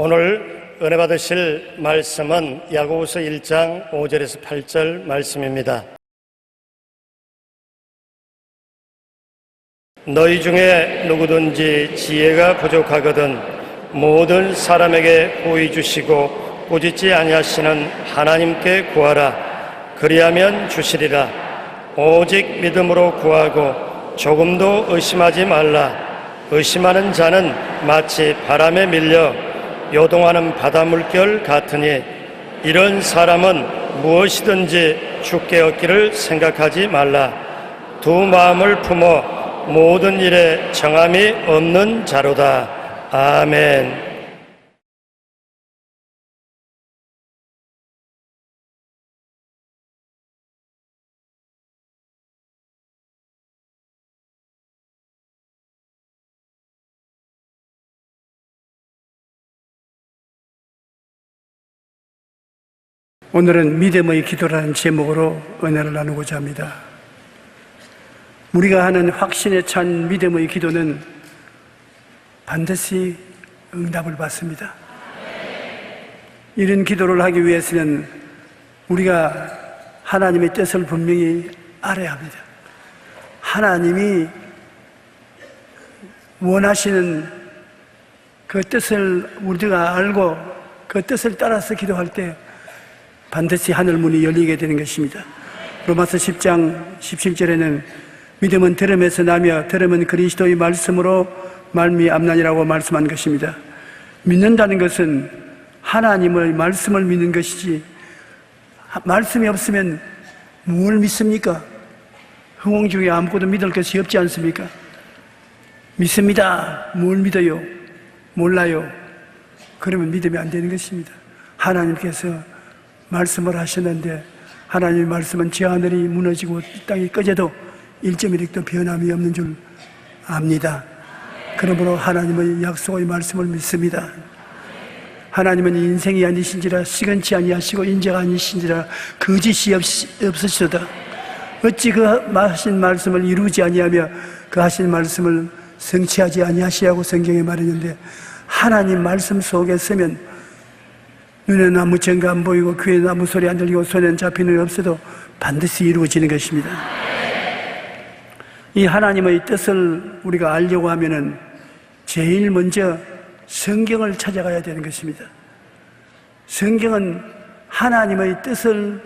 오늘 은혜 받으실 말씀은 야고보서 1장 5절에서 8절 말씀입니다. 너희 중에 누구든지 지혜가 부족하거든 모든 사람에게 보이 주시고 꾸짖지 아니하시는 하나님께 구하라. 그리하면 주시리라. 오직 믿음으로 구하고 조금도 의심하지 말라. 의심하는 자는 마치 바람에 밀려 요동하는 바다 물결 같으니 이런 사람은 무엇이든지 주께 얻기를 생각하지 말라. 두 마음을 품어 모든 일에 정함이 없는 자로다. 아멘. 오늘은 믿음의 기도라는 제목으로 은혜를 나누고자 합니다. 우리가 하는 확신에 찬 믿음의 기도는 반드시 응답을 받습니다. 이런 기도를 하기 위해서는 우리가 하나님의 뜻을 분명히 알아야 합니다. 하나님이 원하시는 그 뜻을 우리가 알고 그 뜻을 따라서 기도할 때 반드시 하늘문이 열리게 되는 것입니다. 로마서 10장 17절에는 믿음은 들음에서 나며 들음은 그리스도의 말씀으로 말미암나니라고 말씀한 것입니다. 믿는다는 것은 하나님의 말씀을 믿는 것이지, 말씀이 없으면 뭘 믿습니까? 흥흥 중에 아무것도 믿을 것이 없지 않습니까? 믿습니다. 뭘 믿어요? 몰라요. 그러면 믿음이 안 되는 것입니다. 하나님께서 말씀을 하셨는데 하나님의 말씀은 저 하늘이 무너지고 땅이 꺼져도 1.1획도 변함이 없는 줄 압니다. 그러므로 하나님의 약속의 말씀을 믿습니다. 하나님은 인생이 아니신지라 시건치 아니하시고 인자가 아니신지라 거짓이 없으시도다. 어찌 그 하신 말씀을 이루지 아니하며 그 하신 말씀을 성취하지 아니하시라고 성경에 말했는데, 하나님 말씀 속에 서면 눈에는 아무 증거 안 보이고 귀에는 아무 소리 안 들리고 손에는 잡히는 게 없어도 반드시 이루어지는 것입니다. 이 하나님의 뜻을 우리가 알려고 하면은 제일 먼저 성경을 찾아가야 되는 것입니다. 성경은 하나님의 뜻을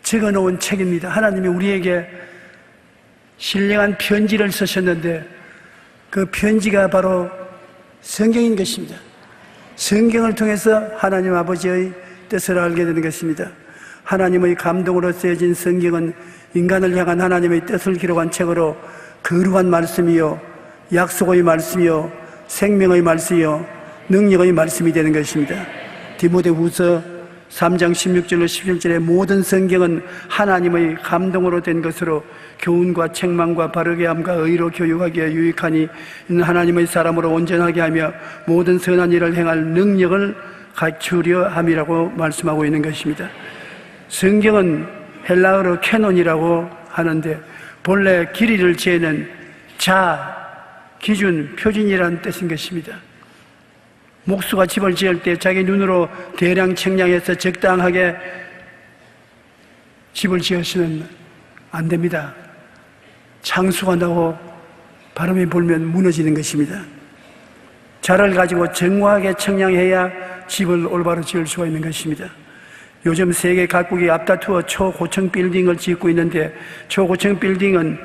적어놓은 책입니다. 하나님이 우리에게 신령한 편지를 쓰셨는데 그 편지가 바로 성경인 것입니다. 성경을 통해서 하나님 아버지의 뜻을 알게 되는 것입니다. 하나님의 감동으로 쓰여진 성경은 인간을 향한 하나님의 뜻을 기록한 책으로 거룩한 말씀이요 약속의 말씀이요 생명의 말씀이요 능력의 말씀이 되는 것입니다. 디모데후서 3장 16절로 17절의 모든 성경은 하나님의 감동으로 된 것으로 교훈과 책망과 바르게 함과 의로 교육하기에 유익하니 이는 하나님의 사람으로 온전하게 하며 모든 선한 일을 행할 능력을 갖추려 함이라고 말씀하고 있는 것입니다. 성경은 헬라어로 캐논이라고 하는데 본래 길이를 재는 자, 기준, 표준이라는 뜻인 것입니다. 목수가 집을 지을 때 자기 눈으로 대량 측량해서 적당하게 집을 지으시면 안 됩니다. 창수가 나고 바람이 불면 무너지는 것입니다. 자를 가지고 정확하게 측량해야 집을 올바로 지을 수가 있는 것입니다. 요즘 세계 각국이 앞다투어 초고층 빌딩을 짓고 있는데 초고층 빌딩은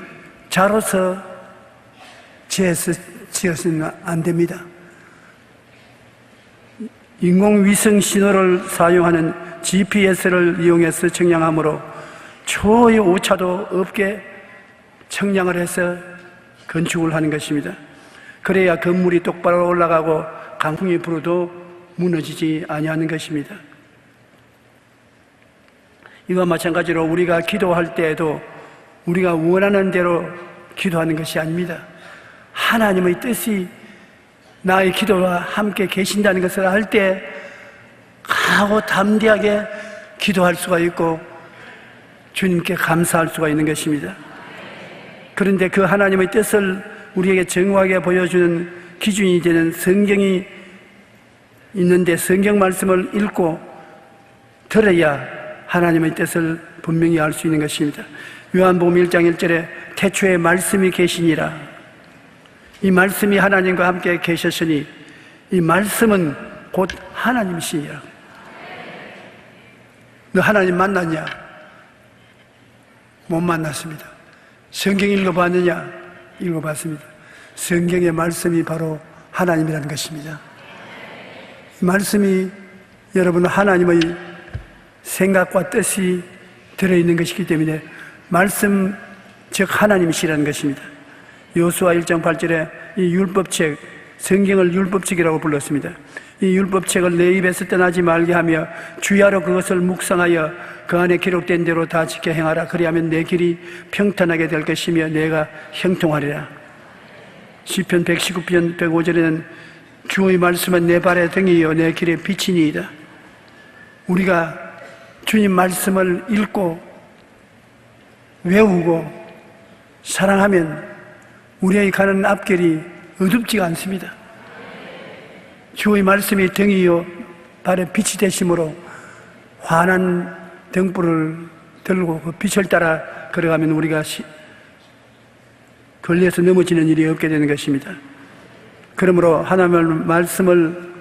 자로서 지어서는 안 됩니다. 인공위성 신호를 사용하는 GPS를 이용해서 측량하므로 초의 오차도 없게 측량을 해서 건축을 하는 것입니다. 그래야 건물이 똑바로 올라가고 강풍이 불어도 무너지지 아니하는 것입니다. 이와 마찬가지로 우리가 기도할 때에도 우리가 원하는 대로 기도하는 것이 아닙니다. 하나님의 뜻이 나의 기도와 함께 계신다는 것을 알 때 강하고 담대하게 기도할 수가 있고 주님께 감사할 수가 있는 것입니다. 그런데 그 하나님의 뜻을 우리에게 정확하게 보여주는 기준이 되는 성경이 있는데 성경 말씀을 읽고 들어야 하나님의 뜻을 분명히 알 수 있는 것입니다. 요한복음 1장 1절에 태초에 말씀이 계시니라. 이 말씀이 하나님과 함께 계셨으니 이 말씀은 곧 하나님이시니라. 너 하나님 만났냐? 못 만났습니다. 성경 읽어봤느냐? 읽어봤습니다. 성경의 말씀이 바로 하나님이라는 것입니다. 이 말씀이 여러분 하나님의 생각과 뜻이 들어있는 것이기 때문에 말씀 즉 하나님이시라는 것입니다. 여호수아 1장 8절에 이 율법책, 성경을 율법책이라고 불렀습니다. 이 율법책을 내 입에서 떠나지 말게 하며 주야로 그것을 묵상하여 그 안에 기록된 대로 다 지켜 행하라. 그리하면 내 길이 평탄하게 될 것이며 내가 형통하리라. 시편 119편 105절에는 주의 말씀은 내 발의 등이요 내 길의 빛이니이다. 우리가 주님 말씀을 읽고 외우고 사랑하면 우리의 가는 앞길이 어둡지가 않습니다. 주의 말씀이 등이요 발의 빛이 되심으로 환한 등불을 들고 그 빛을 따라 걸어가면 우리가 걸려서 넘어지는 일이 없게 되는 것입니다. 그러므로 하나님의 말씀을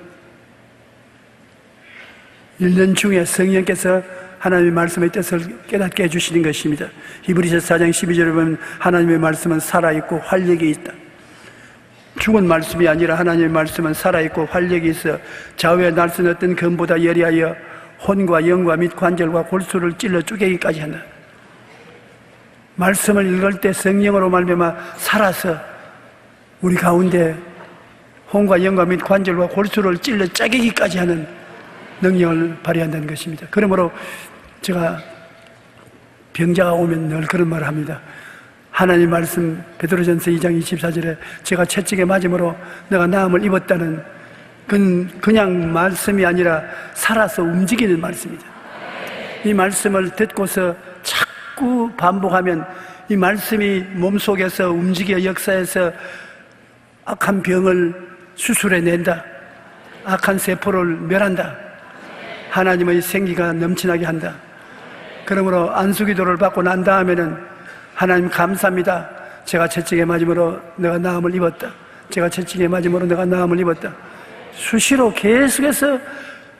읽는 중에 성령께서 하나님의 말씀의 뜻을 깨닫게 해주시는 것입니다. 히브리서 4장 12절에 보면 하나님의 말씀은 살아있고 활력이 있다. 죽은 말씀이 아니라 하나님의 말씀은 살아있고 활력이 있어 좌우에 날선 어떤 검보다 예리하여 혼과 영과 및 관절과 골수를 찔러 쪼개기까지 한다. 말씀을 읽을 때 성령으로 말미암아 살아서 우리 가운데 혼과 영과 및 관절과 골수를 찔러 쪼개기까지 하는 능력을 발휘한다는 것입니다. 그러므로 제가 병자가 오면 늘 그런 말을 합니다. 하나님 말씀 베드로전서 2장 24절에 제가 채찍에 맞음으로 내가 나음을 입었다는 그냥 말씀이 아니라 살아서 움직이는 말씀입니다. 이 말씀을 듣고서 자꾸 반복하면 이 말씀이 몸속에서 움직여 역사해서 악한 병을 수술해낸다. 악한 세포를 멸한다. 하나님의 생기가 넘쳐나게 한다. 그러므로 안수기도를 받고 난 다음에는 하나님 감사합니다. 제가 채찍에 맞음으로 내가 나음을 입었다. 제가 채찍에 맞음으로 내가 나음을 입었다. 수시로 계속해서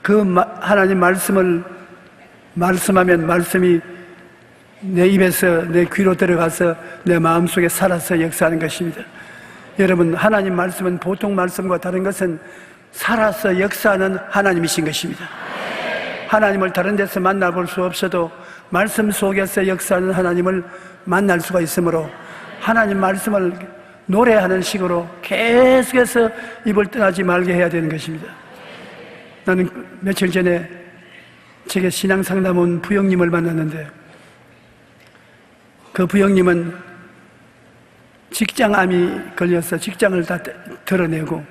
그 하나님 말씀을 말씀하면 말씀이 내 입에서 내 귀로 들어가서 내 마음속에 살아서 역사하는 것입니다. 여러분, 하나님 말씀은 보통 말씀과 다른 것은 살아서 역사하는 하나님이신 것입니다. 하나님을 다른 데서 만나볼 수 없어도 말씀 속에서 역사하는 하나님을 만날 수가 있으므로 하나님 말씀을 노래하는 식으로 계속해서 입을 떠나지 말게 해야 되는 것입니다. 나는 며칠 전에 제게 신앙상담 온 부형님을 만났는데 그 부형님은 직장암이 걸려서 직장을 다 드러내고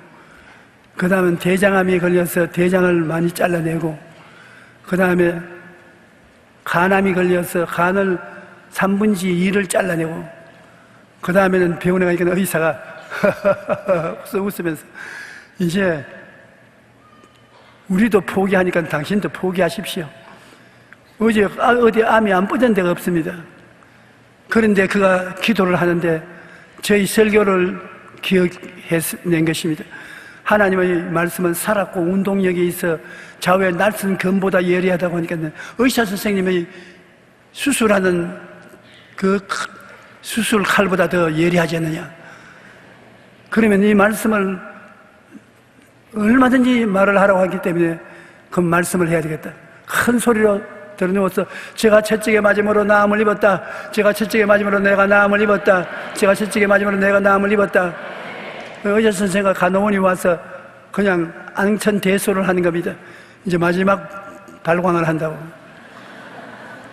그 다음은 대장암이 걸려서 대장을 많이 잘라내고 그 다음에 간암이 걸려서 간을 3분의 2를 잘라내고 그 다음에는 병원에 가니까 의사가 웃으면서 이제 우리도 포기하니까 당신도 포기하십시오. 어제 어디 암이 안 뿌던 데가 없습니다. 그런데 그가 기도를 하는데 저희 설교를 기억해낸 것입니다. 하나님의 말씀은 살았고 운동력이 있어 좌우의 날선 검보다 예리하다고 하니까 의사 선생님의 수술하는 그 수술 칼보다 더 예리하지 않느냐. 그러면 이 말씀을 얼마든지 말을 하라고 하기 때문에 그 말씀을 해야 되겠다. 큰 소리로 들어누워서 제가 채찍에 맞음으로 나음을 입었다. 제가 채찍에 맞음으로 내가 나음을 입었다. 제가 채찍에 맞음으로 내가 나음을 입었다. 의사 선생과 간호원이 와서 그냥 앙천대소를 하는 겁니다. 이제 마지막 발광을 한다고.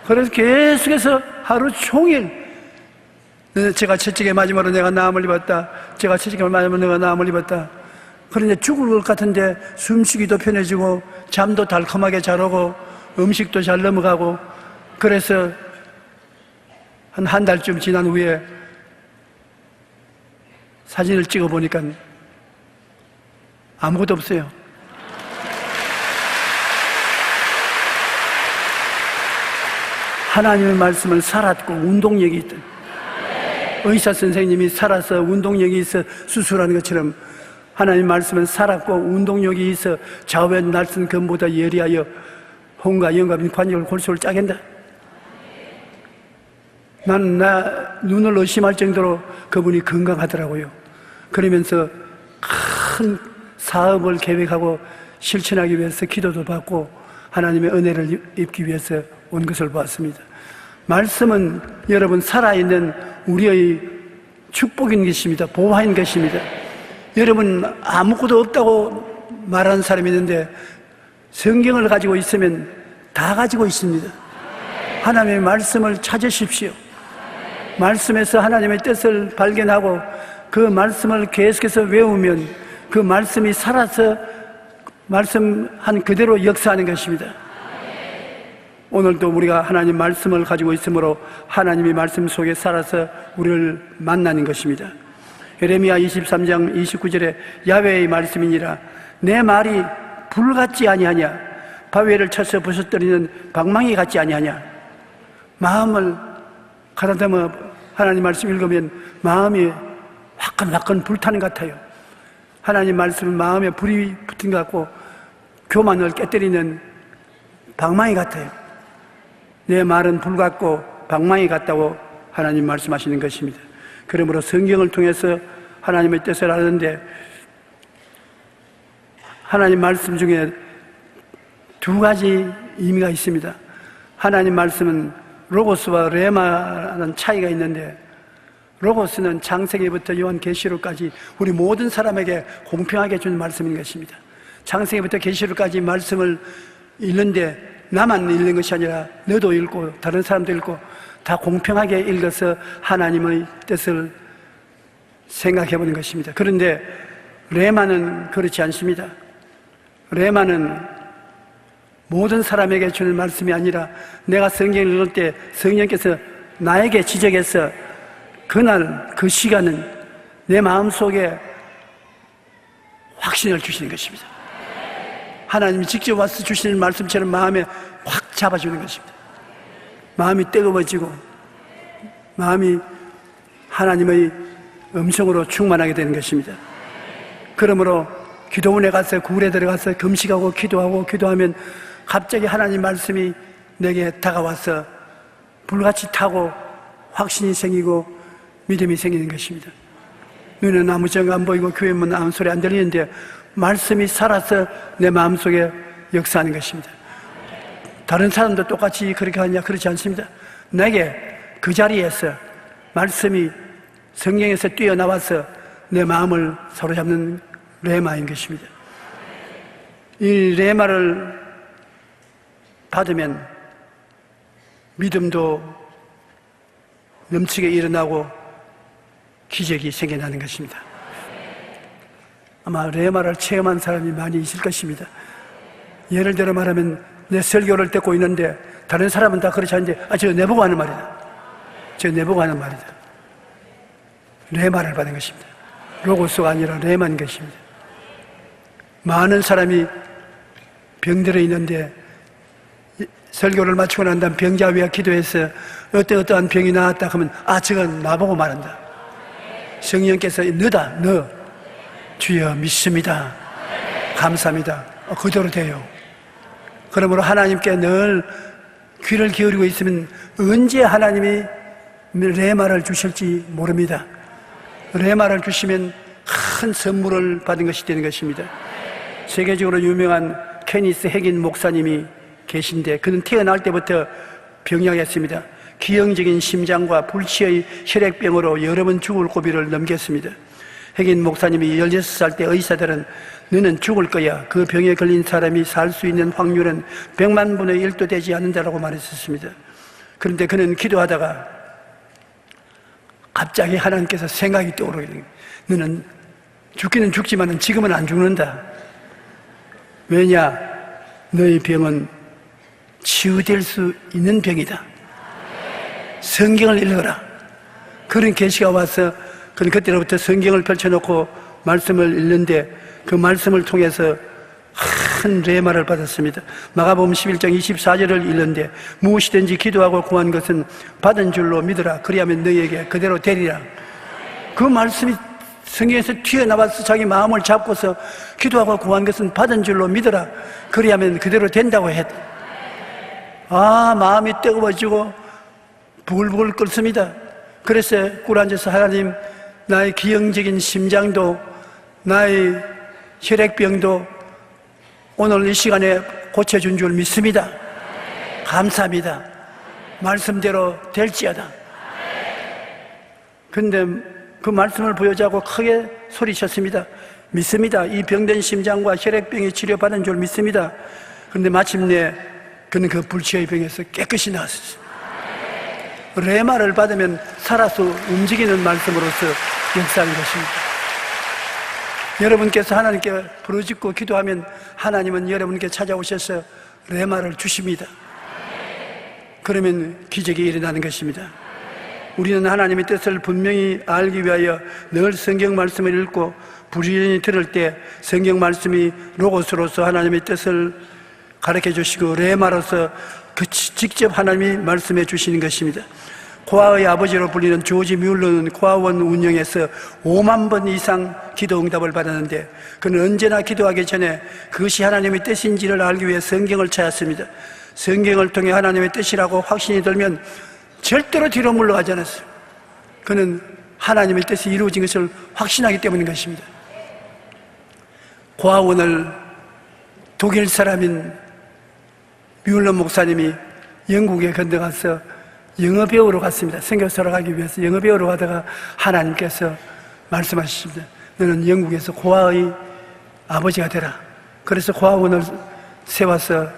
그래서 계속해서 하루 종일 제가 채찍에 맞음으로 내가 나음을 입었다. 제가 채찍에 맞음으로 내가 나음을 입었다. 그런데 죽을 것 같은데 숨쉬기도 편해지고 잠도 달콤하게 잘 오고 음식도 잘 넘어가고 그래서 한 달쯤 지난 후에 사진을 찍어 보니까 아무것도 없어요. 하나님의 말씀은 살았고 운동력이 있던, 의사 선생님이 살아서 운동력이 있어 수술하는 것처럼 하나님의 말씀은 살았고 운동력이 있어 좌우의 날선 검보다 예리하여 혼과 영과 관절을 골수를 짜겠다. 나는 눈을 의심할 정도로 그분이 건강하더라고요. 그러면서 큰 사업을 계획하고 실천하기 위해서 기도도 받고 하나님의 은혜를 입기 위해서 온 것을 보았습니다. 말씀은 여러분 살아있는 우리의 축복인 것입니다. 보화인 것입니다. 여러분 아무것도 없다고 말하는 사람이 있는데 성경을 가지고 있으면 다 가지고 있습니다. 하나님의 말씀을 찾으십시오. 말씀에서 하나님의 뜻을 발견하고 그 말씀을 계속해서 외우면 그 말씀이 살아서 말씀한 그대로 역사하는 것입니다. 오늘도 우리가 하나님 말씀을 가지고 있으므로 하나님의 말씀 속에 살아서 우리를 만나는 것입니다. 예레미야 23장 29절에 야훼의 말씀이니라 내 말이 불 같지 아니하냐 바위를 쳐서 부서뜨리는 방망이 같지 아니하냐. 마음을 가다듬어 하나님 말씀 읽으면 마음이 화끈화끈 불타는 것 같아요. 하나님 말씀은 마음에 불이 붙은 것 같고 교만을 깨뜨리는 방망이 같아요. 내 말은 불 같고 방망이 같다고 하나님 말씀하시는 것입니다. 그러므로 성경을 통해서 하나님의 뜻을 아는데 하나님 말씀 중에 두 가지 의미가 있습니다. 하나님 말씀은 로고스와 레마라는 차이가 있는데 로고스는 창세기부터 요한계시록까지 우리 모든 사람에게 공평하게 준 말씀인 것입니다. 창세기부터 계시록까지 말씀을 읽는데 나만 읽는 것이 아니라 너도 읽고 다른 사람도 읽고 다 공평하게 읽어서 하나님의 뜻을 생각해 보는 것입니다. 그런데 레마는 그렇지 않습니다. 레마는 모든 사람에게 주는 말씀이 아니라 내가 성경을 읽을 때 성령께서 나에게 지적해서 그날 그 시간은 내 마음속에 확신을 주시는 것입니다. 하나님이 직접 와서 주시는 말씀처럼 마음에 확 잡아주는 것입니다. 마음이 뜨거워지고 마음이 하나님의 음성으로 충만하게 되는 것입니다. 그러므로 기도원에 가서 굴에 들어가서 금식하고 기도하면 갑자기 하나님 말씀이 내게 다가와서 불같이 타고 확신이 생기고 믿음이 생기는 것입니다. 눈은 아무정 안 보이고 귀에는 아무 소리 안 들리는데 말씀이 살아서 내 마음속에 역사하는 것입니다. 다른 사람도 똑같이 그렇게 하냐? 그렇지 않습니다. 내게 그 자리에서 말씀이 성경에서 뛰어나와서 내 마음을 사로잡는 레마인 것입니다. 이 레마를 받으면 믿음도 넘치게 일어나고 기적이 생겨나는 것입니다. 아마 레마를 체험한 사람이 많이 있을 것입니다. 예를 들어 말하면 내 설교를 듣고 있는데 다른 사람은 다 그렇지 않은데 저 내보고 하는 말이다. 저 내보고 하는 말이다. 레마를 받은 것입니다. 로고스가 아니라 레마인 것입니다. 많은 사람이 병들어 있는데 설교를 마치고 난 다음 병자 위에 기도해서 어떠한 병이 나왔다 하면 저건 나보고 말한다. 성령께서 너다 너 주여 믿습니다. 감사합니다. 그대로 돼요. 그러므로 하나님께 늘 귀를 기울이고 있으면 언제 하나님이 레마를 주실지 모릅니다. 레마를 주시면 큰 선물을 받은 것이 되는 것입니다. 세계적으로 유명한 케니스 핵인 목사님이 계신데 그는 태어날 때부터 병약했습니다. 기형적인 심장과 불치의 혈액병으로 여러 번 죽을 고비를 넘겼습니다. 핵인 목사님이 16살 때 의사들은 너는 죽을 거야. 그 병에 걸린 사람이 살 수 있는 확률은 100만 분의 1도 되지 않는다라고 말했었습니다. 그런데 그는 기도하다가 갑자기 하나님께서 생각이 떠오르게 됩니다. 너는 죽기는 죽지만 지금은 안 죽는다. 왜냐? 너의 병은 치유될 수 있는 병이다. 성경을 읽어라. 그런 계시가 와서 그는 그때로부터 성경을 펼쳐놓고 말씀을 읽는데 그 말씀을 통해서 큰 레마를 받았습니다. 마가복음 11장 24절을 읽는데 무엇이든지 기도하고 구한 것은 받은 줄로 믿으라. 그리하면 너희에게 그대로 되리라. 그 말씀이 성경에서 튀어나와서 자기 마음을 잡고서 기도하고 구한 것은 받은 줄로 믿어라. 그리하면 그대로 된다고 했다. 마음이 뜨거워지고 부글부글 끓습니다. 그래서 꿇어앉아서 하나님, 나의 기형적인 심장도 나의 혈액병도 오늘 이 시간에 고쳐준 줄 믿습니다. 감사합니다. 말씀대로 될지어다. 근데 그 말씀을 보여주고 크게 소리쳤습니다. 믿습니다. 이 병든 심장과 혈액병이 치료받은 줄 믿습니다. 그런데 마침내 그는 그 불치의 병에서 깨끗이 나았습니다. 레마를 받으면 살아서 움직이는 말씀으로서 역사하는 것입니다. 여러분께서 하나님께 부르짖고 기도하면 하나님은 여러분께 찾아오셔서 레마를 주십니다. 그러면 기적이 일어나는 것입니다. 우리는 하나님의 뜻을 분명히 알기 위하여 늘 성경 말씀을 읽고 부지런히 들을 때 성경 말씀이 로고스로서 하나님의 뜻을 가르쳐 주시고 레마로서 직접 하나님이 말씀해 주시는 것입니다. 코아의 아버지로 불리는 조지 뮬러는 코아원 운영에서 5만 번 이상 기도 응답을 받았는데 그는 언제나 기도하기 전에 그것이 하나님의 뜻인지를 알기 위해 성경을 찾았습니다. 성경을 통해 하나님의 뜻이라고 확신이 들면 절대로 뒤로 물러가지 않았어요. 그는 하나님의 뜻이 이루어진 것을 확신하기 때문인 것입니다. 고아원을 독일 사람인 뮬러 목사님이 영국에 건너가서 영어 배우러 갔습니다. 선교사로 가기 위해서 영어 배우러 가다가 하나님께서 말씀하셨습니다. 너는 영국에서 고아의 아버지가 되라. 그래서 고아원을 세워서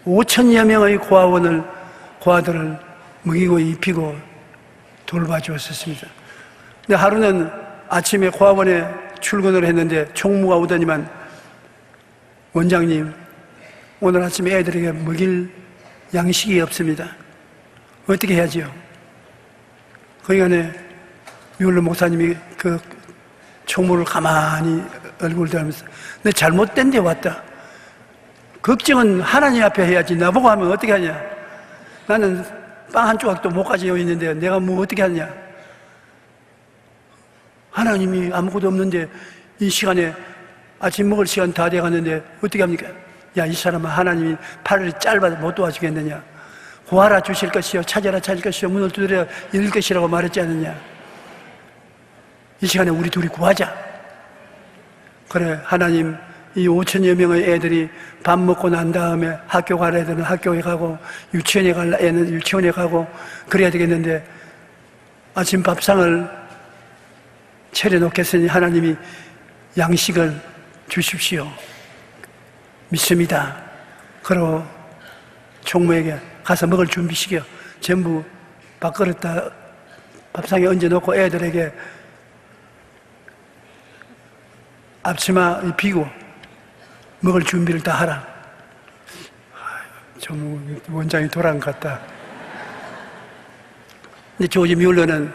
5천여 명의 고아들을 먹이고 입히고 돌봐주었습니다. 근데 하루는 아침에 고아원에 출근을 했는데 총무가 오더니만 원장님, 오늘 아침에 애들에게 먹일 양식이 없습니다. 어떻게 해야지요? 그러니까 뮬러 목사님이 그 총무를 가만히 얼굴을 들면서 너 잘못된 데 왔다. 걱정은 하나님 앞에 해야지 나보고 하면 어떻게 하냐. 나는 빵 한 조각도 못 가지고 있는데 내가 뭐 어떻게 하냐. 하나님이 아무것도 없는데 이 시간에 아침 먹을 시간 다 돼가는데 어떻게 합니까? 야, 이 사람은 하나님이 팔을 짧아서 못 도와주겠느냐. 구하라 주실 것이요 찾아라 찾을 것이요 문을 두드려 열릴 것이라고 말했지 않느냐. 이 시간에 우리 둘이 구하자. 그래, 하나님, 이 5천여 명의 애들이 밥 먹고 난 다음에 학교 갈 애들은 학교에 가고 유치원에 갈 애는 유치원에 가고 그래야 되겠는데 아침 밥상을 차려놓겠으니 하나님이 양식을 주십시오. 믿습니다. 그리고 총무에게 가서 먹을 준비시켜 전부 밥그릇 다 밥상에 얹어놓고 애들에게 앞치마 입히고 먹을 준비를 다 하라. 좀 원장이 돌아간 것 같다. 근데 조지 뮬러는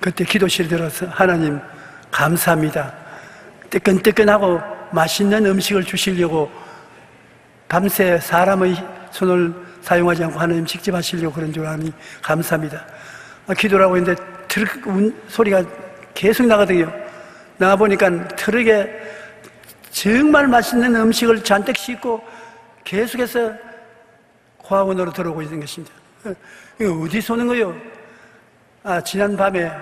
그때 기도실에 들어서 하나님 감사합니다. 뜨끈뜨끈하고 맛있는 음식을 주시려고 밤새 사람의 손을 사용하지 않고 하나님 직접 하시려고 그런 줄 아니 감사합니다. 기도를 하고 있는데 트럭 소리가 계속 나거든요. 나가보니까 트럭에 정말 맛있는 음식을 잔뜩 싣고 계속해서 고아원으로 들어오고 있는 것입니다. 이거 어디서 오는 거요? 지난 밤에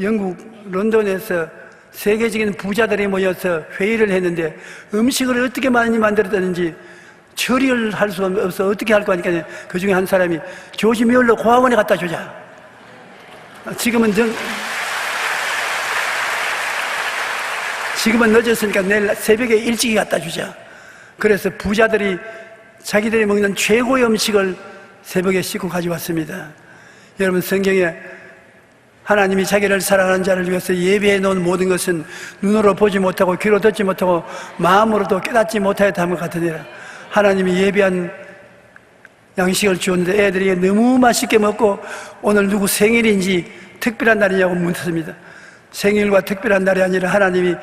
영국 런던에서 세계적인 부자들이 모여서 회의를 했는데 음식을 어떻게 많이 만들었다는지 처리를 할 수 없어 어떻게 할 거니까 그 중에 한 사람이 조지 뮬러 고아원에 갖다 주자. 지금은 늦었으니까 내일 새벽에 일찍이 갖다 주자. 그래서 부자들이 자기들이 먹는 최고의 음식을 새벽에 싣고 가져왔습니다. 여러분, 성경에 하나님이 자기를 사랑하는 자를 위해서 예비해 놓은 모든 것은 눈으로 보지 못하고 귀로 듣지 못하고 마음으로도 깨닫지 못하였다 함과 같으니라. 하나님이 예비한 양식을 주었는데 애들이 너무 맛있게 먹고 오늘 누구 생일인지 특별한 날이냐고 묻습니다. 생일과 특별한 날이 아니라 하나님이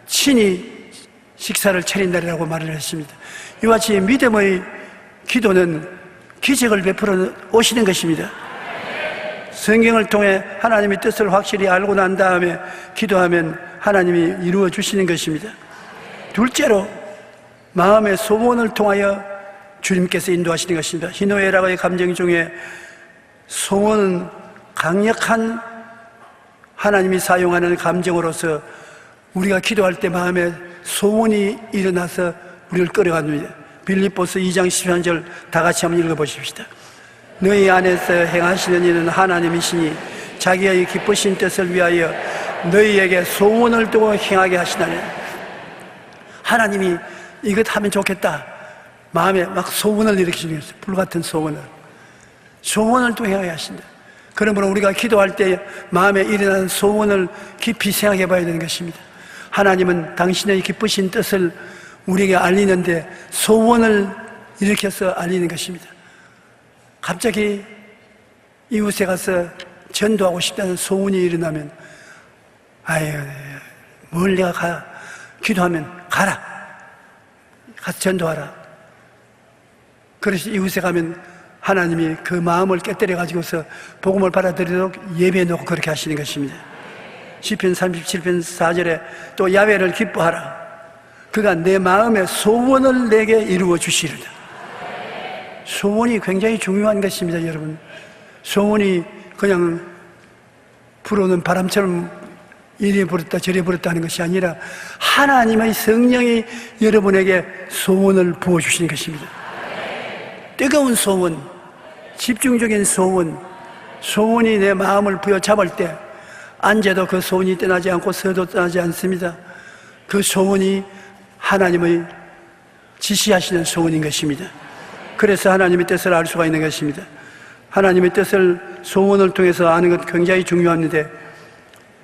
친히 식사를 차린다라고 말을 했습니다. 이와 같이 믿음의 기도는 기적을 베풀어 오시는 것입니다. 성경을 통해 하나님의 뜻을 확실히 알고 난 다음에 기도하면 하나님이 이루어 주시는 것입니다. 둘째로 마음의 소원을 통하여 주님께서 인도하시는 것입니다. 희노애락의 감정 중에 소원은 강력한 하나님이 사용하는 감정으로서 우리가 기도할 때 마음에 소원이 일어나서 우리를 끌어갑니다. 빌립보서 2장 13절 다 같이 한번 읽어보십시다. 너희 안에서 행하시는 이는 하나님이시니 자기의 기쁘신 뜻을 위하여 너희에게 소원을 두고 행하게 하시나니, 하나님이 이것 하면 좋겠다 마음에 막 소원을 일으키시는 것이죠. 불같은 소원을 또 행하게 하신다. 그러므로 우리가 기도할 때 마음에 일어나는 소원을 깊이 생각해 봐야 되는 것입니다. 하나님은 당신의 기쁘신 뜻을 우리에게 알리는데 소원을 일으켜서 알리는 것입니다. 갑자기 이웃에 가서 전도하고 싶다는 소원이 일어나면, 아유, 뭘 내가 기도하면 가라, 가서 전도하라. 그래서 이웃에 가면 하나님이 그 마음을 깨뜨려 가지고서 복음을 받아들이도록 예배해 놓고 그렇게 하시는 것입니다. 시편 37편 4절에 또 야훼를 기뻐하라, 그가 내 마음의 소원을 내게 이루어 주시리라. 소원이 굉장히 중요한 것입니다. 여러분, 소원이 그냥 불어오는 바람처럼 이리 불었다 저리 불었다 하는 것이 아니라 하나님의 성령이 여러분에게 소원을 부어주시는 것입니다. 뜨거운 소원, 집중적인 소원, 소원이 내 마음을 부여잡을 때 앉아도 그 소원이 떠나지 않고 서도 떠나지 않습니다. 그 소원이 하나님의 지시하시는 소원인 것입니다. 그래서 하나님의 뜻을 알 수가 있는 것입니다. 하나님의 뜻을 소원을 통해서 아는 것 굉장히 중요한데,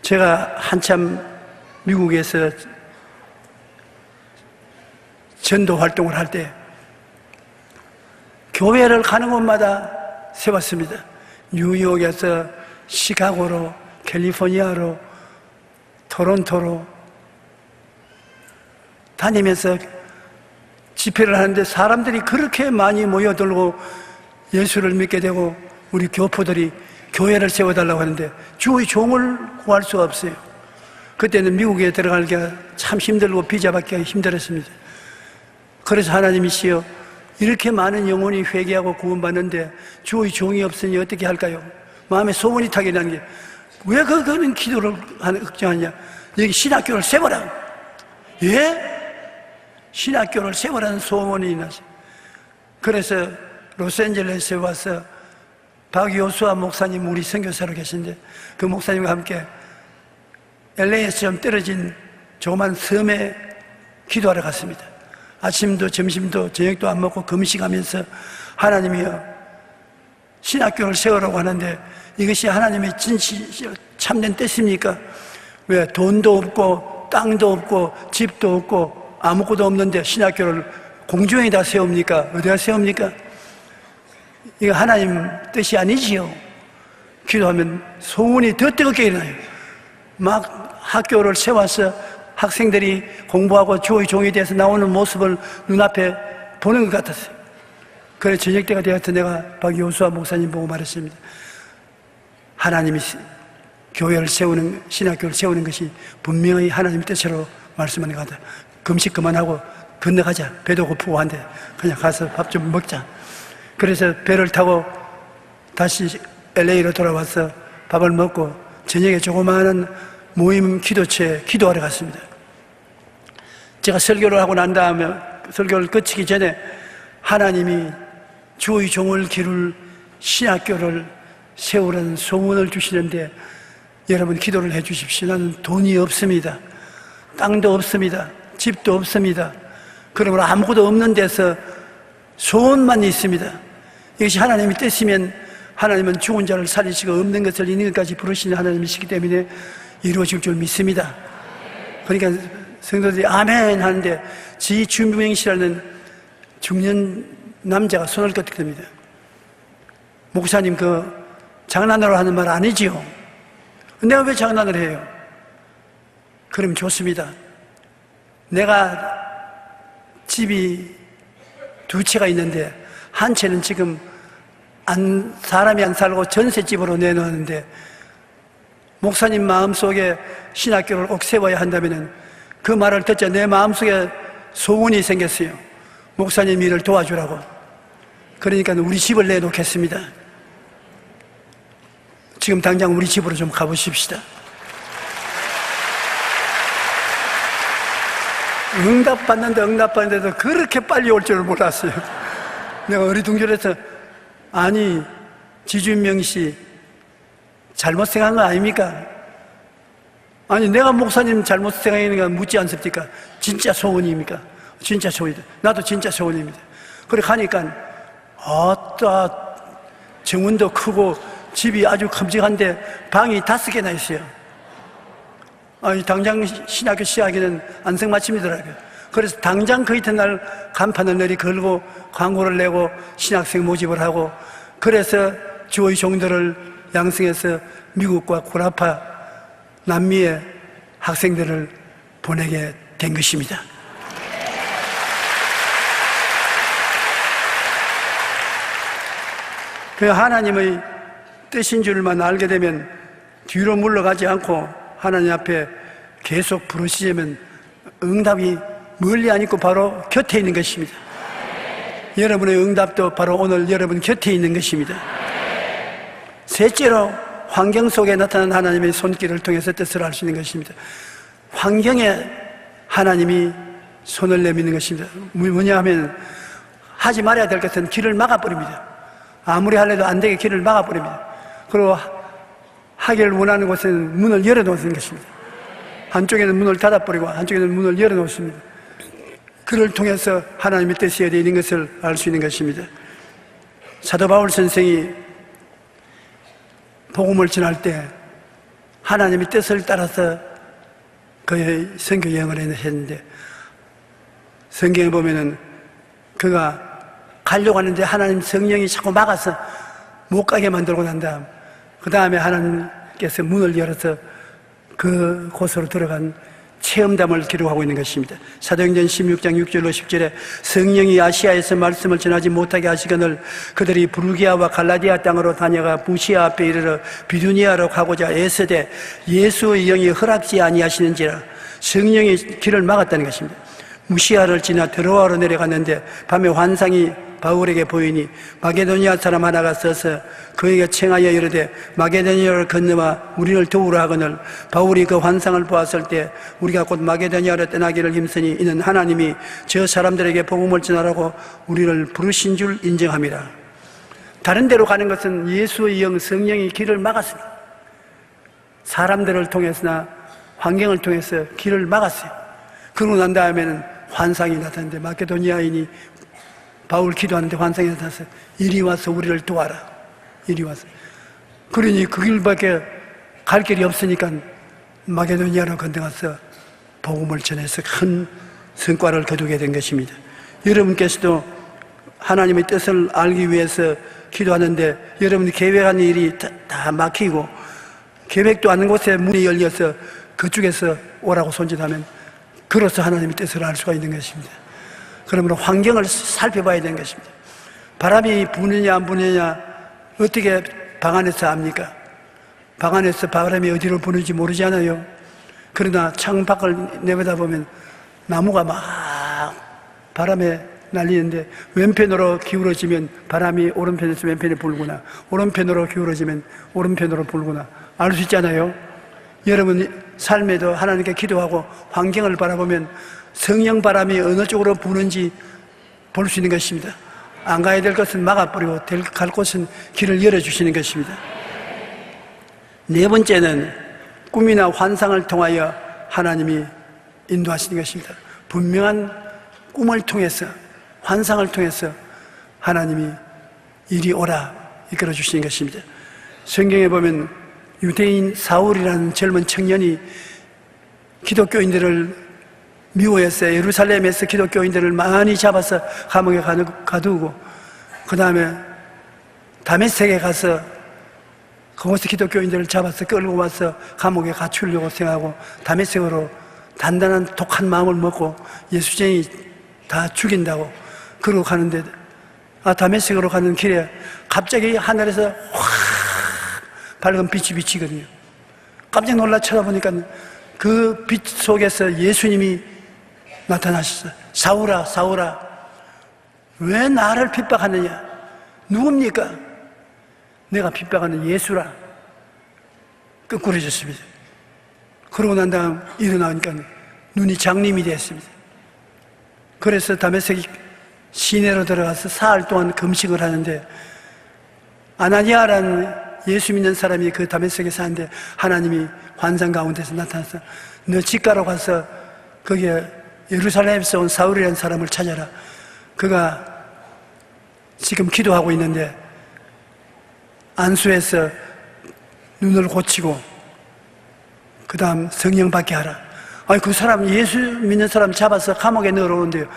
제가 한참 미국에서 전도 활동을 할 때 교회를 가는 곳마다 세웠습니다. 뉴욕에서 시카고로, 캘리포니아로, 토론토로 다니면서 집회를 하는데 사람들이 그렇게 많이 모여들고 예수를 믿게 되고 우리 교포들이 교회를 세워달라고 하는데 주의 종을 구할 수가 없어요. 그때는 미국에 들어가기가 참 힘들고 비자 받기가 힘들었습니다. 그래서 하나님이시여, 이렇게 많은 영혼이 회개하고 구원받는데 주의 종이 없으니 어떻게 할까요? 마음에 소원이 타게 나는 게, 왜 그거는 기도를 걱정하냐? 여기 신학교를 세워라. 예? 신학교를 세우라는 소원이 났어요. 그래서 로스앤젤레스에 와서 박요수아 목사님, 우리 선교사로 계신데 그 목사님과 함께 LA에서 좀 떨어진 조그만 섬에 기도하러 갔습니다. 아침도 점심도 저녁도 안 먹고 금식하면서 하나님이여, 신학교를 세우라고 하는데 이것이 하나님의 진실 참된 뜻입니까? 왜 돈도 없고 땅도 없고 집도 없고 아무것도 없는데 신학교를 공중에다 세웁니까? 어디다 세웁니까? 이거 하나님 뜻이 아니지요. 기도하면 소원이 더 뜨겁게 일어나요. 막 학교를 세워서 학생들이 공부하고 주의 종이 돼서 나오는 모습을 눈앞에 보는 것 같았어요. 그래서 저녁 때가 되어서 내가 박요수아 목사님 보고 말했습니다. 하나님이 교회를 세우는, 신학교를 세우는 것이 분명히 하나님 뜻으로 말씀하는 것 같다. 금식 그만하고 건너가자. 배도 고프고 한데 그냥 가서 밥 좀 먹자. 그래서 배를 타고 다시 LA로 돌아와서 밥을 먹고 저녁에 조그마한 모임 기도처에 기도하러 갔습니다. 제가 설교를 하고 난 다음에 설교를 끝이기 전에 하나님이 주의 종을 기를 신학교를 세우라는 소원을 주시는데 여러분 기도를 해 주십시오. 나는 돈이 없습니다. 땅도 없습니다. 집도 없습니다. 그러므로 아무것도 없는 데서 소원만 있습니다. 이것이 하나님의 뜻이면 하나님은 죽은 자를 살리시고 없는 것을 있는 것까지 부르시는 하나님이시기 때문에 이루어질 줄 믿습니다. 그러니까 성도들이 아멘 하는데 지 주명 씨라는 중년 남자가 손을 끄덕입니다. 목사님 그 장난으로 하는 말 아니지요? 내가 왜 장난을 해요? 그럼 좋습니다. 내가 집이 두 채가 있는데 한 채는 지금 사람이 안 살고 전셋집으로 내놓았는데 목사님 마음속에 신학교를 꼭 세워야 한다면 그 말을 듣자 내 마음속에 소원이 생겼어요. 목사님 일을 도와주라고. 그러니까 우리 집을 내놓겠습니다. 지금 당장 우리 집으로 좀 가보십시다. 응답받는데도 그렇게 빨리 올 줄을 몰랐어요. 내가 어리둥절해서 아니 지준명 씨 잘못 생각한 거 아닙니까? 아니 내가 목사님 잘못 생각하니까 묻지 않습니까? 진짜 소원입니까? 진짜 소원이다. 나도 진짜 소원입니다. 그래 가니까 아따 정원도 크고 집이 아주 큼직한데 방이 5개나 있어요. 아니 당장 신학교 시작에는 안성맞춤이더라고요. 그래서 당장 그 이튿날 간판을 내리 걸고 광고를 내고 신학생 모집을 하고 그래서 주의 종들을 양성해서 미국과 구라파 남미의 학생들을 보내게 된 것입니다. 그 하나님의 뜻인 줄만 알게 되면 뒤로 물러가지 않고 하나님 앞에 계속 부르시자면 응답이 멀리 안 있고 바로 곁에 있는 것입니다. 여러분의 응답도 바로 오늘 여러분 곁에 있는 것입니다. 셋째로 환경 속에 나타난 하나님의 손길을 통해서 뜻을 알 수 있는 것입니다. 환경에 하나님이 손을 내미는 것입니다. 뭐냐 하면 하지 말아야 될 것은 길을 막아버립니다. 아무리 하려도 안 되게 길을 막아버립니다. 그리고 하기를 원하는 곳에는 문을 열어놓는 것입니다. 한쪽에는 문을 닫아버리고 한쪽에는 문을 열어놓습니다. 그를 통해서 하나님의 뜻이 어디에 있는 것을 알 수 있는 것입니다. 사도 바울 선생이 복음을 전할 때 하나님의 뜻을 따라서 그의 선교 여행을 했는데 성경에 보면은 그가 가려고 하는데 하나님 성령이 자꾸 막아서 못 가게 만들고 난 다음 그 다음에 하나님께서 문을 열어서 그 곳으로 들어간 체험담을 기록하고 있는 것입니다. 사도행전 16장 6절로 10절에 성령이 아시아에서 말씀을 전하지 못하게 하시거늘 그들이 부르기아와 갈라디아 땅으로 다녀가 무시아 앞에 이르러 비두니아로 가고자 애쓰되 예수의 영이 허락지 아니하시는지라 성령이 길을 막았다는 것입니다. 무시아를 지나 드로아로 내려갔는데 밤에 환상이 바울에게 보이니 마게도니아 사람 하나가 서서 그에게 청하여 이르되 마게도니아를 건너와 우리를 도우라 하거늘 바울이 그 환상을 보았을 때 우리가 곧 마게도니아로 떠나기를 힘쓰니 이는 하나님이 저 사람들에게 복음을 전하라고 우리를 부르신 줄 인정함이라. 다른 데로 가는 것은 예수의 영 성령이 길을 막았습니다. 사람들을 통해서나 환경을 통해서 길을 막았어요. 그러고 난 다음에는 환상이 나타났는데 마게도니아인이 바울 기도하는데 환상이 나타나서 이리 와서 우리를 도와라. 이리 와서. 그러니 그 길밖에 갈 길이 없으니까 마게도니아로 건너가서 복음을 전해서 큰 성과를 거두게 된 것입니다. 여러분께서도 하나님의 뜻을 알기 위해서 기도하는데 여러분이 계획한 일이 다 막히고 계획도 않은 곳에 문이 열려서 그쪽에서 오라고 손짓하면 그로서 하나님의 뜻을 알 수가 있는 것입니다. 그러므로 환경을 살펴봐야 되는 것입니다. 바람이 부느냐 안 부느냐 어떻게 방 안에서 압니까? 방 안에서 바람이 어디로 부는지 모르잖아요. 그러나 창 밖을 내려다보면 나무가 막 바람에 날리는데 왼편으로 기울어지면 바람이 오른편에서 왼편에 불구나 오른편으로 기울어지면 오른편으로 불구나 알 수 있잖아요. 여러분 삶에도 하나님께 기도하고 환경을 바라보면 성령 바람이 어느 쪽으로 부는지 볼 수 있는 것입니다. 안 가야 될 것은 막아버리고 갈 곳은 길을 열어주시는 것입니다. 네 번째는 꿈이나 환상을 통하여 하나님이 인도하시는 것입니다. 분명한 꿈을 통해서 환상을 통해서 하나님이 이리 오라 이끌어 주시는 것입니다. 성경에 보면 유대인 사울이라는 젊은 청년이 기독교인들을 미워했어요. 예루살렘에서 기독교인들을 많이 잡아서 감옥에 가두고 그 다음에 다메섹에 가서 그곳에 기독교인들을 잡아서 끌고 와서 감옥에 갖추려고 생각하고 다메섹으로 단단한 독한 마음을 먹고 예수쟁이 다 죽인다고 그러고 가는데, 다메섹으로 가는 길에 갑자기 하늘에서 확 밝은 빛이 비치거든요. 깜짝 놀라 쳐다보니까 그 빛 속에서 예수님이 나타나셨어요. 사울아, 사울아, 왜 나를 핍박하느냐? 누굽니까? 내가 핍박하는 예수라. 끄꾸러졌습니다. 그러고 난 다음 일어나니까 눈이 장림이 됐습니다. 그래서 다메섹 시내로 들어가서 사흘 동안 금식을 하는데, 아나니아라는 예수 믿는 사람이 그 다메섹에 사는데 하나님이 환상 가운데서 나타나서 너 집가로 가서 거기에 예루살렘에서 온 사울이라는 사람을 찾아라. 그가 지금 기도하고 있는데 안수해서 눈을 고치고 그 다음 성령 받게 하라. 아니, 그 사람, 예수 믿는 사람 잡아서 감옥에 넣어놓은데요.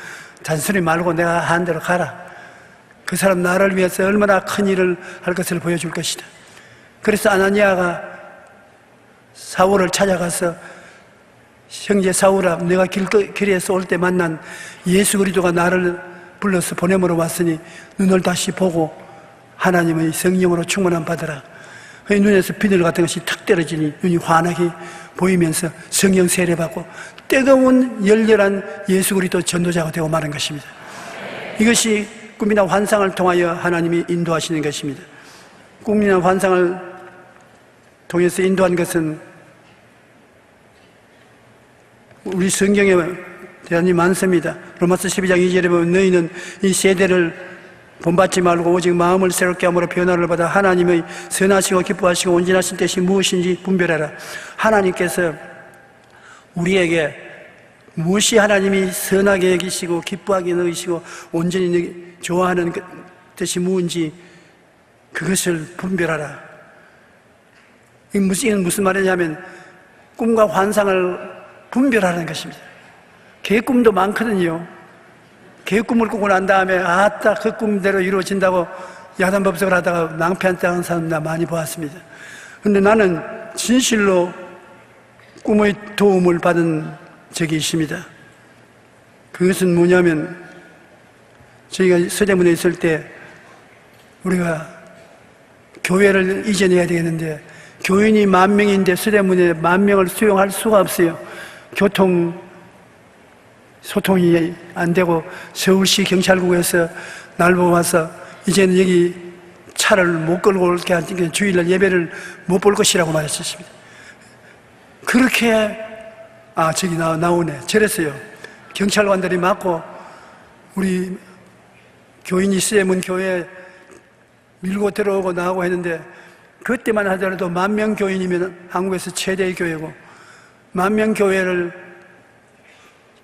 잔소리 말고 내가 한 대로 가라. 그 사람 나를 위해서 얼마나 큰 일을 할 것을 보여줄 것이다. 그래서 아나니아가 사울을 찾아가서 형제 사울아, 내가 길에서 올 때 만난 예수 그리스도가 나를 불러서 보냄으로 왔으니 눈을 다시 보고 하나님의 성령으로 충만함 받으라. 그 눈에서 비늘 같은 것이 탁 떨어지니 눈이 환하게 보이면서 성령 세례받고 뜨거운 열렬한 예수 그리스도 전도자가 되고 마는 것입니다. 이것이 꿈이나 환상을 통하여 하나님이 인도하시는 것입니다. 꿈이나 환상을 통해서 인도한 것은 우리 성경에 대한이 많습니다. 로마서 12장 2절에 보면 너희는 이 세대를 본받지 말고 오직 마음을 새롭게 함으로 변화를 받아 하나님의 선하시고 기뻐하시고 온전하신 뜻이 무엇인지 분별하라. 하나님께서 우리에게 무엇이 하나님이 선하게 여기시고 기뻐하게 여기시고 온전히 좋아하는 뜻이 무엇인지 그것을 분별하라. 이건 무슨 말이냐면 꿈과 환상을 분별하는 것입니다. 개꿈도 많거든요. 개꿈을 꾸고 난 다음에 아따 그 꿈대로 이루어진다고 야단법석을 하다가 낭패한다는 사람 나 많이 보았습니다. 그런데 나는 진실로 꿈의 도움을 받은 적이 있습니다. 그것은 뭐냐면 저희가 서대문에 있을 때 우리가 교회를 이전해야 되겠는데 교인이 10,000명인데 서대문에 10,000명을 수용할 수가 없어요. 소통이 안 되고 서울시 경찰국에서 날 보고 와서 이제는 여기 차를 못 끌고 올게 하니까 주일날 예배를 못 볼 것이라고 말했었습니다. 그렇게 저기 나오네. 저랬어요. 경찰관들이 맞고 우리 교인이 서대문 교회에 밀고 들어오고 나오고 했는데 그때만 하더라도 10,000명 교인이면 한국에서 최대의 교회고 10,000명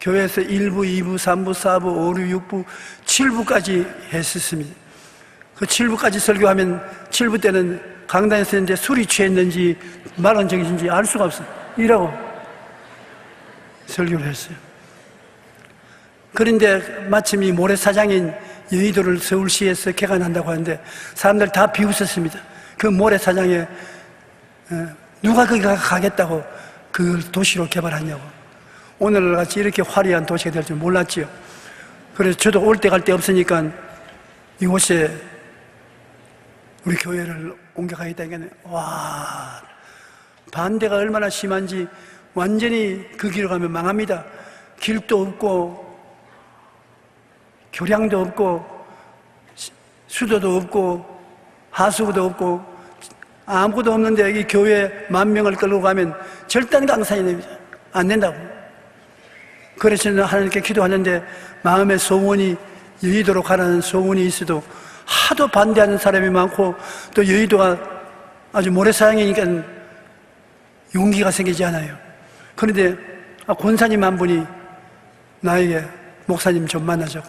교회에서 1부, 2부, 3부, 4부, 5, 6, 6부, 7부까지 했었습니다. 그 7부까지 설교하면 7부 때는 강단에서 있는데 술이 취했는지 말한적인지 알 수가 없어요. 이라고 설교를 했어요. 그런데 마침 이 모래사장인 여의도를 서울시에서 개관한다고 하는데 사람들 다 비웃었습니다. 그 모래사장에 누가 거기 가겠다고 그걸 도시로 개발하냐고. 오늘같이 이렇게 화려한 도시가 될 줄 몰랐지요. 그래서 저도 올 때 갈 데 없으니까 이곳에 우리 교회를 옮겨가겠다니까 와, 반대가 얼마나 심한지 완전히 그 길로 가면 망합니다. 길도 없고 교량도 없고 수도도 없고 하수구도 없고 아무것도 없는데 여기 교회 10,000명을 끌고 가면 절단 강산이 됩니다. 안 된다고. 그래서 하나님께 기도하는데 마음의 소원이 여의도로 가라는 소원이 있어도 하도 반대하는 사람이 많고 또 여의도가 아주 모래사장이니까 용기가 생기지 않아요. 그런데 권사님 한 분이 나에게 목사님 좀 만나자고.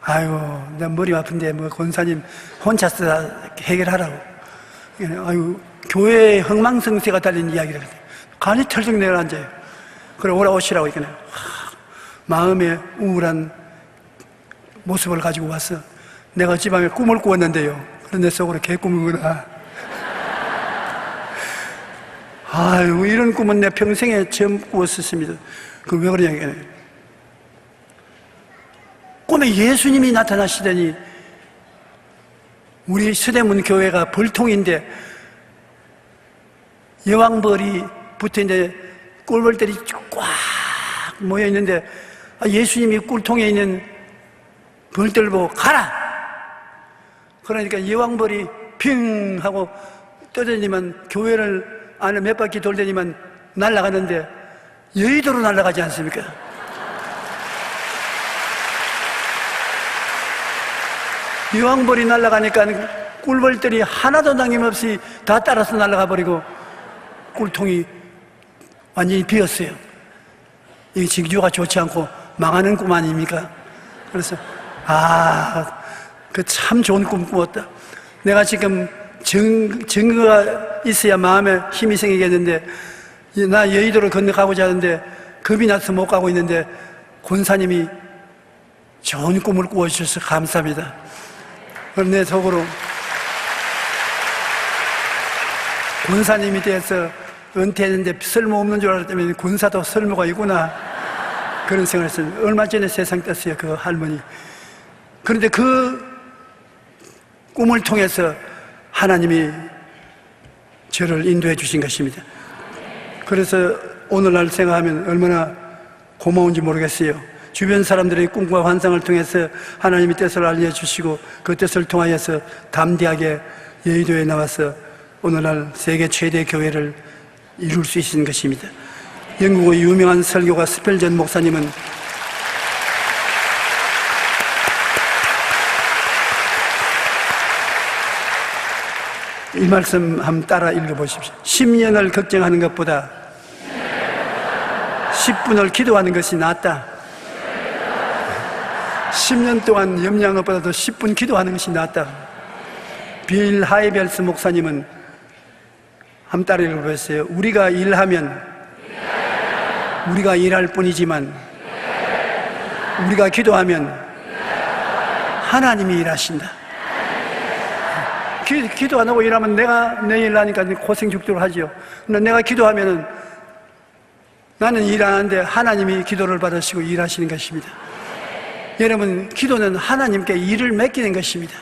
아이고, 내 머리 아픈데 뭐 권사님 혼자서 다 해결하라고. 아이고, 교회에 흥망성쇠가 달린 이야기를 해요. 간이 털썩 내려앉아요. 그래 오라오시라고 이렇게 마음의 우울한 모습을 가지고 와서 내가 어젯밤에 꿈을 꾸었는데요. 그런데 속으로 개꿈이구나. 아유, 이런 꿈은 내 평생에 처음 꾸었었습니다. 그 왜 그러냐. 꿈에 예수님이 나타나시더니 우리 서대문 교회가 벌통인데 여왕벌이 붙어있는데 꿀벌들이 꽉 모여있는데 예수님이 꿀통에 있는 벌들 보고 가라! 그러니까 여왕벌이 핑 하고 떠다니면 교회를 안에 몇 바퀴 돌더니만 날아가는데 여의도로 날아가지 않습니까? 여왕벌이 날아가니까 꿀벌들이 하나도 남김없이 다 따라서 날아가 버리고 꿀통이 완전히 비었어요. 이게 징조가 좋지 않고 망하는 꿈 아닙니까? 그래서 그 참 좋은 꿈 꾸었다. 내가 지금 증거가 있어야 마음에 힘이 생기겠는데 나 여의도를 건너가고자 하는데 겁이 나서 못 가고 있는데 권사님이 좋은 꿈을 꾸어주셔서 감사합니다. 그럼 내 속으로 권사님이 돼서 은퇴했는데 쓸모없는 줄 알았더니 권사도 쓸모가 있구나, 그런 생각을 했어요. 얼마 전에 세상 떴어요, 그 할머니. 그런데 그 꿈을 통해서 하나님이 저를 인도해 주신 것입니다. 그래서 오늘날 생각하면 얼마나 고마운지 모르겠어요. 주변 사람들의 꿈과 환상을 통해서 하나님의 뜻을 알려주시고 그 뜻을 통하여서 담대하게 여의도에 나와서 오늘날 세계 최대 교회를 이룰 수 있는 것입니다. 영국의 유명한 설교가 스펠전 목사님은 이 말씀 한번 따라 읽어보십시오. 10년을 걱정하는 것보다 10분을 기도하는 것이 낫다. 10년 동안 염려한 것보다도 10분 기도하는 것이 낫다. 빌 하이벨스 목사님은 한번 따라 읽어보세요. 우리가 일하면 우리가 일할 뿐이지만 우리가 기도하면 하나님이 일하신다. 기도 안 하고 일하면 내가 내 일 하니까 고생 죽도록 하죠. 근데 내가 기도하면은 나는 일 안 하는데 하나님이 기도를 받으시고 일하시는 것입니다. 여러분, 기도는 하나님께 일을 맡기는 것입니다.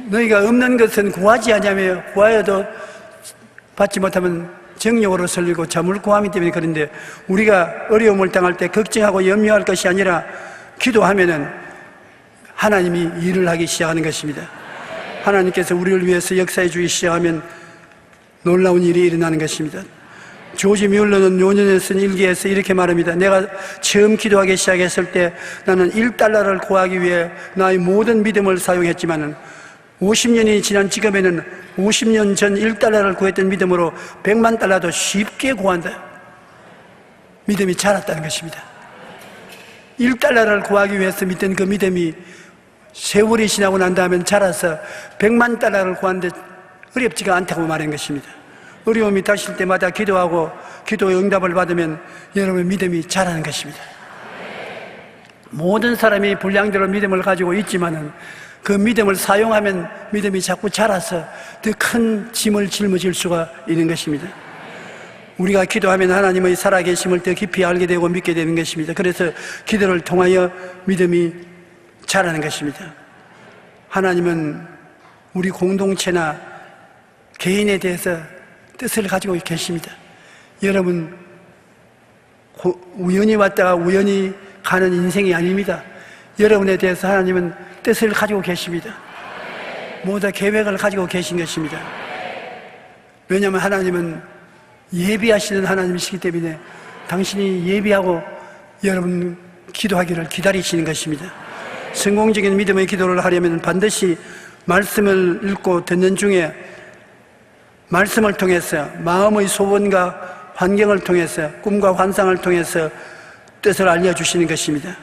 너희가 없는 것은 구하지 아니하며 구하여도 받지 못하면 정욕으로 설리고 잠을 구하기 때문에 그런데 우리가 어려움을 당할 때 걱정하고 염려할 것이 아니라 기도하면은 하나님이 일을 하기 시작하는 것입니다. 하나님께서 우리를 위해서 역사해 주기 시작하면 놀라운 일이 일어나는 것입니다. 조지 뮬러는 요년에 쓴 일기에서 이렇게 말합니다. 내가 처음 기도하기 시작했을 때 나는 1달러를 구하기 위해 나의 모든 믿음을 사용했지만 50년이 지난 지금에는 50년 전 1달러를 구했던 믿음으로 100만 달러도 쉽게 구한다. 믿음이 자랐다는 것입니다. 1달러를 구하기 위해서 믿던 그 믿음이 세월이 지나고 난 다음에 자라서 100만 달러를 구하는데 어렵지가 않다고 말한 것입니다. 어려움이 닥칠 때마다 기도하고 기도의 응답을 받으면 여러분의 믿음이 자라는 것입니다. 모든 사람이 분량대로 믿음을 가지고 있지만은 그 믿음을 사용하면 믿음이 자꾸 자라서 더 큰 짐을 짊어질 수가 있는 것입니다. 우리가 기도하면 하나님의 살아계심을 더 깊이 알게 되고 믿게 되는 것입니다. 그래서 기도를 통하여 믿음이 자라는 것입니다. 하나님은 우리 공동체나 개인에 대해서 뜻을 가지고 계십니다. 여러분, 우연히 왔다가 우연히 가는 인생이 아닙니다. 여러분에 대해서 하나님은 뜻을 가지고 계십니다. 모두 계획을 가지고 계신 것입니다. 왜냐하면 하나님은 예비하시는 하나님이시기 때문에 당신이 예비하고 여러분 기도하기를 기다리시는 것입니다. 성공적인 믿음의 기도를 하려면 반드시 말씀을 읽고 듣는 중에 말씀을 통해서 마음의 소원과 환경을 통해서 꿈과 환상을 통해서 뜻을 알려주시는 것입니다.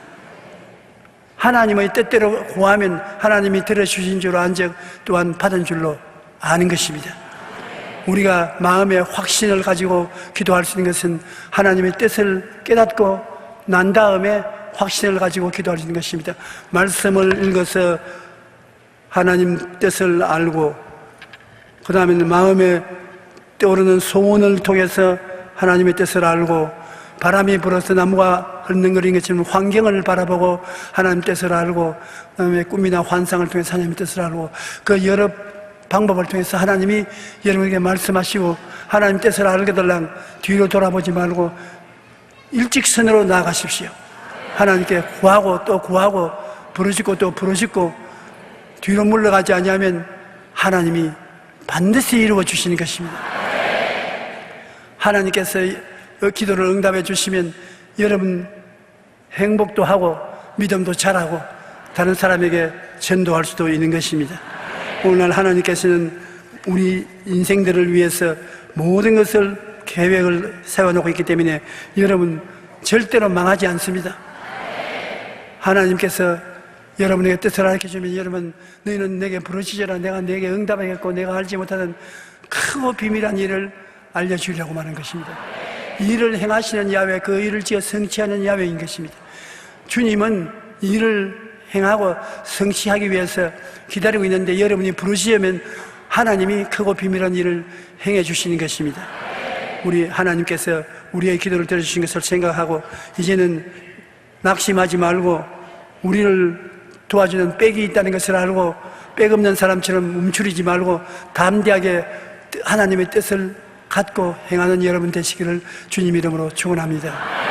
하나님의 뜻대로 구하면 하나님이 들어주신 줄 안 적 또한 받은 줄로 아는 것입니다. 우리가 마음의 확신을 가지고 기도할 수 있는 것은 하나님의 뜻을 깨닫고 난 다음에 확신을 가지고 기도할 수 있는 것입니다. 말씀을 읽어서 하나님 뜻을 알고 그 다음에는 마음에 떠오르는 소원을 통해서 하나님의 뜻을 알고, 바람이 불어서 나무가 흘렁거리는 것처럼 환경을 바라보고 하나님 뜻을 알고, 그다음에 꿈이나 환상을 통해서 하나님의 뜻을 알고, 그 여러 방법을 통해서 하나님이 여러분에게 말씀하시고 하나님 뜻을 알게 되려면 뒤로 돌아보지 말고 일직선으로 나아가십시오. 하나님께 구하고 또 구하고 부르짖고 또 부르짖고 뒤로 물러가지 아니하면 하나님이 반드시 이루어 주시는 것입니다. 하나님께서 기도를 응답해 주시면 여러분 행복도 하고 믿음도 잘하고 다른 사람에게 전도할 수도 있는 것입니다. 오늘날 하나님께서는 우리 인생들을 위해서 모든 것을 계획을 세워놓고 있기 때문에 여러분 절대로 망하지 않습니다. 하나님께서 여러분에게 뜻을 알려주면 여러분 너희는 내게 부르짖어라, 내가 내게 응답하겠고 내가 알지 못하는 크고 비밀한 일을 알려주려고 하는 것입니다. 일을 행하시는 야훼, 그 일을 지어 성취하는 야훼인 것입니다. 주님은 일을 행하고 성취하기 위해서 기다리고 있는데 여러분이 부르시면 하나님이 크고 비밀한 일을 행해 주시는 것입니다. 우리 하나님께서 우리의 기도를 들어주신 것을 생각하고 이제는 낙심하지 말고 우리를 도와주는 백이 있다는 것을 알고 백 없는 사람처럼 움츠리지 말고 담대하게 하나님의 뜻을 갖고 행하는 여러분 되시기를 주님 이름으로 축원합니다.